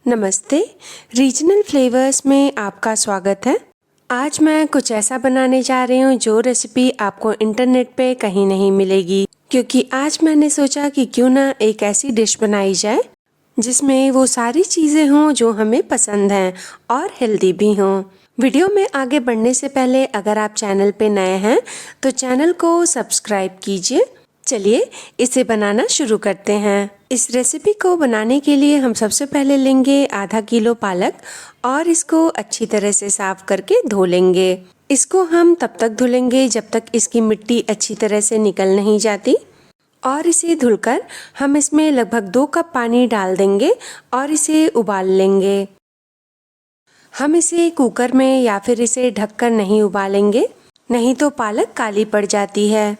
नमस्ते, regional flavours में आपका स्वागत है। आज मैं कुछ ऐसा बनाने जा रही हूँ जो रेसिपी आपको इंटरनेट पे कहीं नहीं मिलेगी, क्योंकि आज मैंने सोचा कि क्यों ना एक ऐसी डिश बनाई जाए जिसमें वो सारी चीज़ें हों जो हमें पसंद हैं और हेल्दी भी हों। वीडियो में आगे बढ़ने से पहले अगर आप चैनल पे नए हैं तो चैनल को सब्सक्राइब कीजिए। चलिए इसे बनाना शुरू करते हैं। इस रेसिपी को बनाने के लिए हम सबसे पहले लेंगे आधा किलो पालक और इसको अच्छी तरह से साफ करके धो लेंगे। इसको हम तब तक धुलेंगे जब तक इसकी मिट्टी अच्छी तरह से निकल नहीं जाती। और इसे धुलकर हम इसमें लगभग 2 कप पानी डाल देंगे और इसे उबाल लेंगे। हम इसे कुकर में या फिर इसे ढककर नहीं उबालेंगे, नहीं तो पालक काली पड़ जाती है।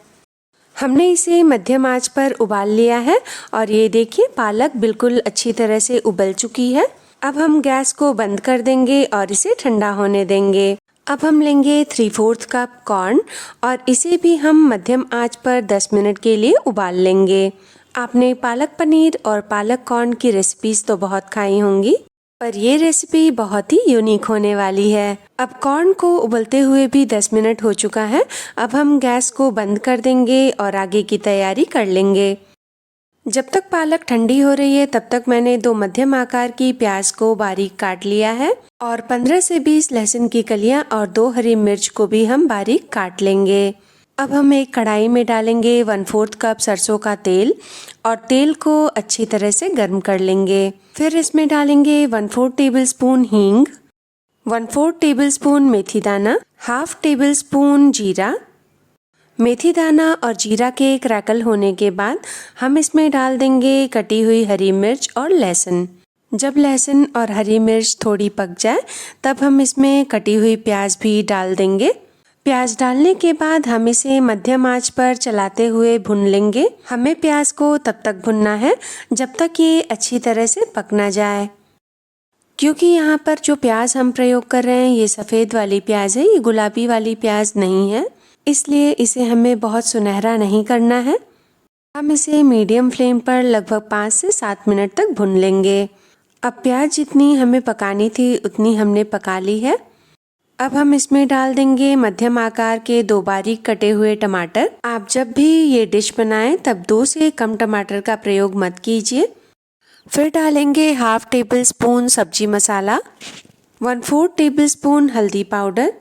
हमने इसे मध्यम आंच पर उबाल लिया है और ये देखिए पालक बिल्कुल अच्छी तरह से उबल चुकी है। अब हम गैस को बंद कर देंगे और इसे ठंडा होने देंगे। अब हम लेंगे 3/4 कप कॉर्न और इसे भी हम मध्यम आंच पर 10 मिनट के लिए उबाल लेंगे। आपने पालक पनीर और पालक कॉर्न की रेसिपीज तो बहुत खाई होंगी, पर ये रेसिपी बहुत ही यूनिक होने वाली है। अब कॉर्न को उबलते हुए भी 10 मिनट हो चुका है। अब हम गैस को बंद कर देंगे और आगे की तैयारी कर लेंगे। जब तक पालक ठंडी हो रही है तब तक मैंने 2 मध्यम आकार की प्याज को बारीक काट लिया है और 15 से 20 लहसुन की कलियां और 2 हरी मिर्च को भी हम बारीक काट लेंगे। अब हम एक कढ़ाई में डालेंगे 1/4 कप सरसों का तेल और तेल को अच्छी तरह से गर्म कर लेंगे। फिर इसमें डालेंगे 1/4 टेबलस्पून हींग, 1/4 टेबलस्पून मेथी दाना, हाफ टेबल स्पून जीरा। मेथी दाना और जीरा के क्रैकल होने के बाद हम इसमें डाल देंगे कटी हुई हरी मिर्च और लहसुन। जब लहसुन और हरी मिर्च थोड़ी पक जाए तब हम इसमें कटी हुई प्याज भी डाल देंगे। प्याज डालने के बाद हम इसे मध्यम आंच पर चलाते हुए भून लेंगे। हमें प्याज को तब तक भुनना है जब तक ये अच्छी तरह से पक ना जाए, क्योंकि यहाँ पर जो प्याज हम प्रयोग कर रहे हैं ये सफ़ेद वाली प्याज है, ये गुलाबी वाली प्याज नहीं है, इसलिए इसे हमें बहुत सुनहरा नहीं करना है। हम इसे मीडियम फ्लेम पर लगभग 5 से 7 मिनट तक भून लेंगे। अब प्याज जितनी हमें पकानी थी उतनी हमने पका ली है। अब हम इसमें डाल देंगे मध्यम आकार के 2 बारीक कटे हुए टमाटर। आप जब भी ये डिश बनाएं तब 2 से कम टमाटर का प्रयोग मत कीजिए। फिर डालेंगे हाफ टेबल स्पून सब्जी मसाला, 1/4 टेबल स्पून हल्दी powder,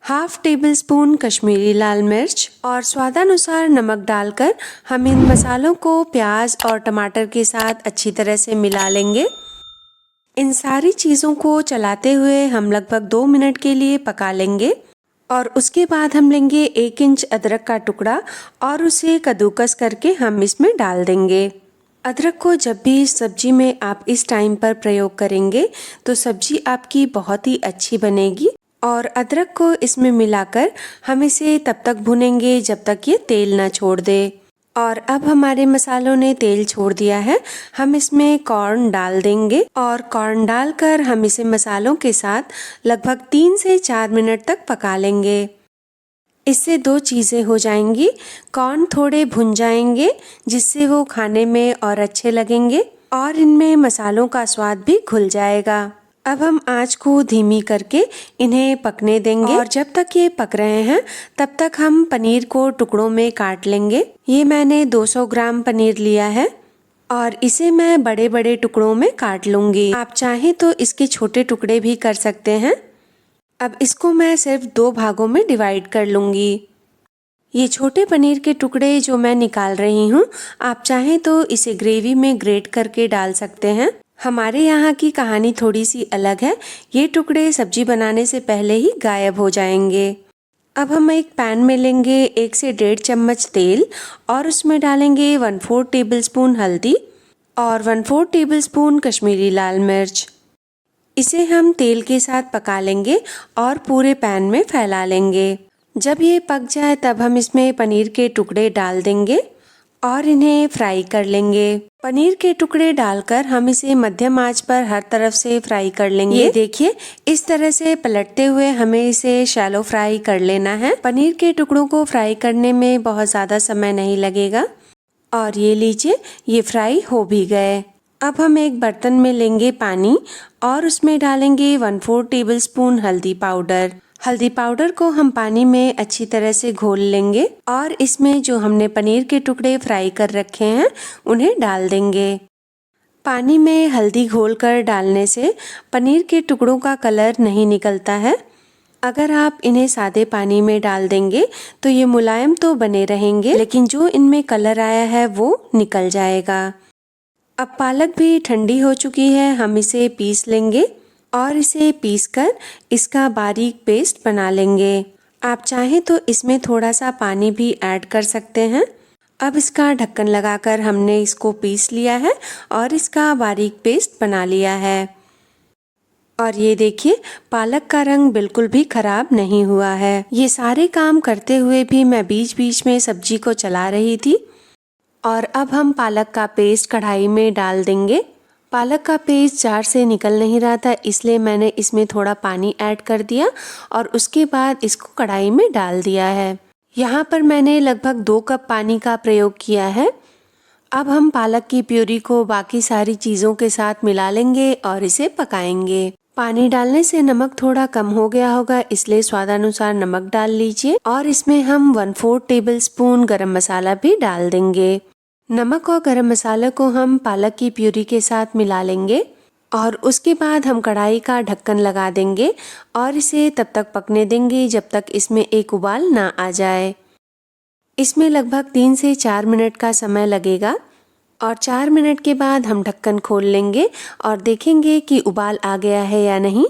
half tablespoon Kashmiri लाल मिर्च और स्वादानुसार नमक डालकर हम इन मसालों को प्याज और टमाटर के साथ अच्छी तरह से मिला लेंगे। इन सारी चीज़ों को चलाते हुए हम लगभग 2 मिनट के लिए पका लेंगे और उसके बाद हम लेंगे 1 इंच अदरक का टुकड़ा और उसे कद्दूकस करके हम इसमें डाल देंगे। अदरक को जब भी सब्जी में आप इस टाइम पर प्रयोग करेंगे तो सब्जी आपकी बहुत ही अच्छी बनेगी। और अदरक को इसमें मिलाकर हम इसे तब तक भुनेंगे जब तक ये तेल ना छोड़ दे। और अब हमारे मसालों ने तेल छोड़ दिया है। हम इसमें कॉर्न डाल देंगे और कॉर्न डालकर हम इसे मसालों के साथ लगभग 3 से 4 मिनट तक पका लेंगे। इससे 2 चीज़ें हो जाएंगी, कॉर्न थोड़े भुन जाएंगे जिससे वो खाने में और अच्छे लगेंगे और इनमें मसालों का स्वाद भी घुल जाएगा। अब हम आंच को धीमी करके इन्हें पकने देंगे और जब तक ये पक रहे हैं तब तक हम पनीर को टुकड़ों में काट लेंगे। ये मैंने 200 ग्राम पनीर लिया है और इसे मैं बड़े बड़े टुकड़ों में काट लूंगी। आप चाहें तो इसके छोटे टुकड़े भी कर सकते हैं। अब इसको मैं सिर्फ 2 भागों में डिवाइड कर लूंगी। ये छोटे पनीर के टुकड़े जो मैं निकाल रही हूँ, आप चाहें तो इसे ग्रेवी में ग्रेट करके डाल सकते हैं। हमारे यहाँ की कहानी थोड़ी सी अलग है, ये टुकड़े सब्जी बनाने से पहले ही गायब हो जाएंगे। अब हम एक पैन में लेंगे 1 से 1.5 चम्मच तेल और उसमें डालेंगे 1/4 टेबलस्पून हल्दी और 1/4 टेबलस्पून कश्मीरी लाल मिर्च। इसे हम तेल के साथ पका लेंगे और पूरे पैन में फैला लेंगे। जब ये पक जाए तब हम इसमें पनीर के टुकड़े डाल देंगे और इन्हें फ्राई कर लेंगे। पनीर के टुकड़े डालकर हम इसे मध्यम आंच पर हर तरफ से फ्राई कर लेंगे। ये देखिए इस तरह से पलटते हुए हमें इसे शैलो फ्राई कर लेना है। पनीर के टुकड़ों को फ्राई करने में बहुत ज़्यादा समय नहीं लगेगा। और ये लीजिए ये फ्राई हो भी गए। अब हम एक बर्तन में लेंगे पानी और उसमें डालेंगे 1/4 टेबलस्पून हल्दी पाउडर। हल्दी पाउडर को हम पानी में अच्छी तरह से घोल लेंगे और इसमें जो हमने पनीर के टुकड़े फ्राई कर रखे हैं उन्हें डाल देंगे। पानी में हल्दी घोलकर डालने से पनीर के टुकड़ों का कलर नहीं निकलता है। अगर आप इन्हें सादे पानी में डाल देंगे तो ये मुलायम तो बने रहेंगे, लेकिन जो इनमें कलर आया है वो निकल जाएगा। अब पालक भी ठंडी हो चुकी है, हम इसे पीस लेंगे और इसे पीसकर इसका बारीक पेस्ट बना लेंगे। आप चाहें तो इसमें थोड़ा सा पानी भी ऐड कर सकते हैं। अब इसका ढक्कन लगाकर हमने इसको पीस लिया है और इसका बारीक पेस्ट बना लिया है। और ये देखिए, पालक का रंग बिल्कुल भी खराब नहीं हुआ है। ये सारे काम करते हुए भी मैं बीच बीच में सब्जी को चला रही थी। और अब हम पालक का पेस्ट कढ़ाई में डाल देंगे। पालक का पेस्ट जार से निकल नहीं रहा था, इसलिए मैंने इसमें थोड़ा पानी ऐड कर दिया और उसके बाद इसको कढ़ाई में डाल दिया है। यहाँ पर मैंने लगभग 2 कप पानी का प्रयोग किया है। अब हम पालक की प्यूरी को बाकी सारी चीज़ों के साथ मिला लेंगे और इसे पकाएंगे। पानी डालने से नमक थोड़ा कम हो गया होगा, इसलिए स्वादानुसार नमक डाल लीजिए और इसमें हम 1/4 टेबलस्पून गरम मसाला भी डाल देंगे। नमक और गरम मसाला को हम पालक की प्यूरी के साथ मिला लेंगे और उसके बाद हम कढ़ाई का ढक्कन लगा देंगे और इसे तब तक पकने देंगे जब तक इसमें एक उबाल ना आ जाए। इसमें लगभग 3 से 4 मिनट का समय लगेगा और 4 मिनट के बाद हम ढक्कन खोल लेंगे और देखेंगे कि उबाल आ गया है या नहीं।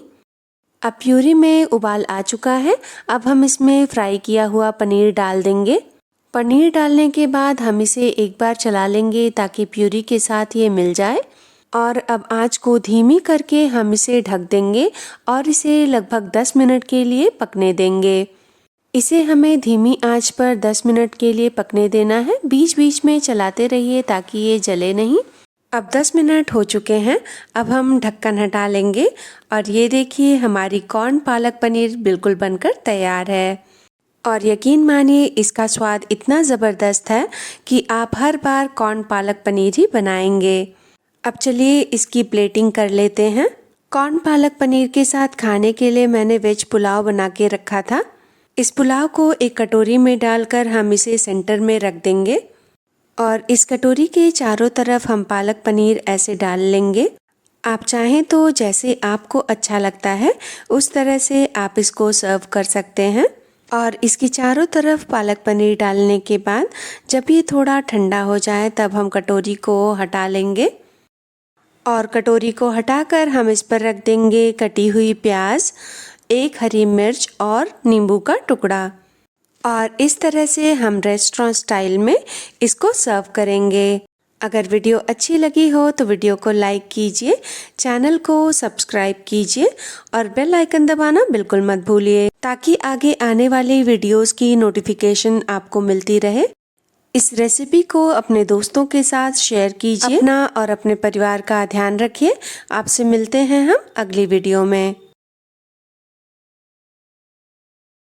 अब प्यूरी में उबाल आ चुका है। अब हम इसमें फ्राई किया हुआ पनीर डाल देंगे। पनीर डालने के बाद हम इसे एक बार चला लेंगे ताकि प्यूरी के साथ ये मिल जाए और अब आंच को धीमी करके हम इसे ढक देंगे और इसे लगभग 10 मिनट के लिए पकने देंगे। इसे हमें धीमी आंच पर 10 मिनट के लिए पकने देना है। बीच बीच में चलाते रहिए ताकि ये जले नहीं। अब 10 मिनट हो चुके हैं। अब हम ढक्कन हटा लेंगे और ये देखिए, हमारी कॉर्न पालक पनीर बिल्कुल बनकर तैयार है। और यकीन मानिए, इसका स्वाद इतना ज़बरदस्त है कि आप हर बार कॉर्न पालक पनीर ही बनाएंगे। अब चलिए इसकी प्लेटिंग कर लेते हैं। कॉर्न पालक पनीर के साथ खाने के लिए मैंने वेज पुलाव बना के रखा था। इस पुलाव को एक कटोरी में डालकर हम इसे सेंटर में रख देंगे और इस कटोरी के चारों तरफ हम पालक पनीर ऐसे डाल लेंगे। आप चाहें तो जैसे आपको अच्छा लगता है उस तरह से आप इसको सर्व कर सकते हैं। और इसकी चारों तरफ पालक पनीर डालने के बाद जब ये थोड़ा ठंडा हो जाए तब हम कटोरी को हटा लेंगे और कटोरी को हटाकर हम इस पर रख देंगे कटी हुई प्याज, 1 हरी मिर्च और नींबू का टुकड़ा। और इस तरह से हम रेस्टोरेंट स्टाइल में इसको सर्व करेंगे। अगर वीडियो अच्छी लगी हो तो वीडियो को लाइक कीजिए, चैनल को सब्सक्राइब कीजिए और बेल आइकन दबाना बिल्कुल मत भूलिए ताकि आगे आने वाली वीडियोस की नोटिफिकेशन आपको मिलती रहे। इस रेसिपी को अपने दोस्तों के साथ शेयर कीजिए। अपना और अपने परिवार का ध्यान रखिए। आपसे मिलते हैं हम अगली वीडियो में।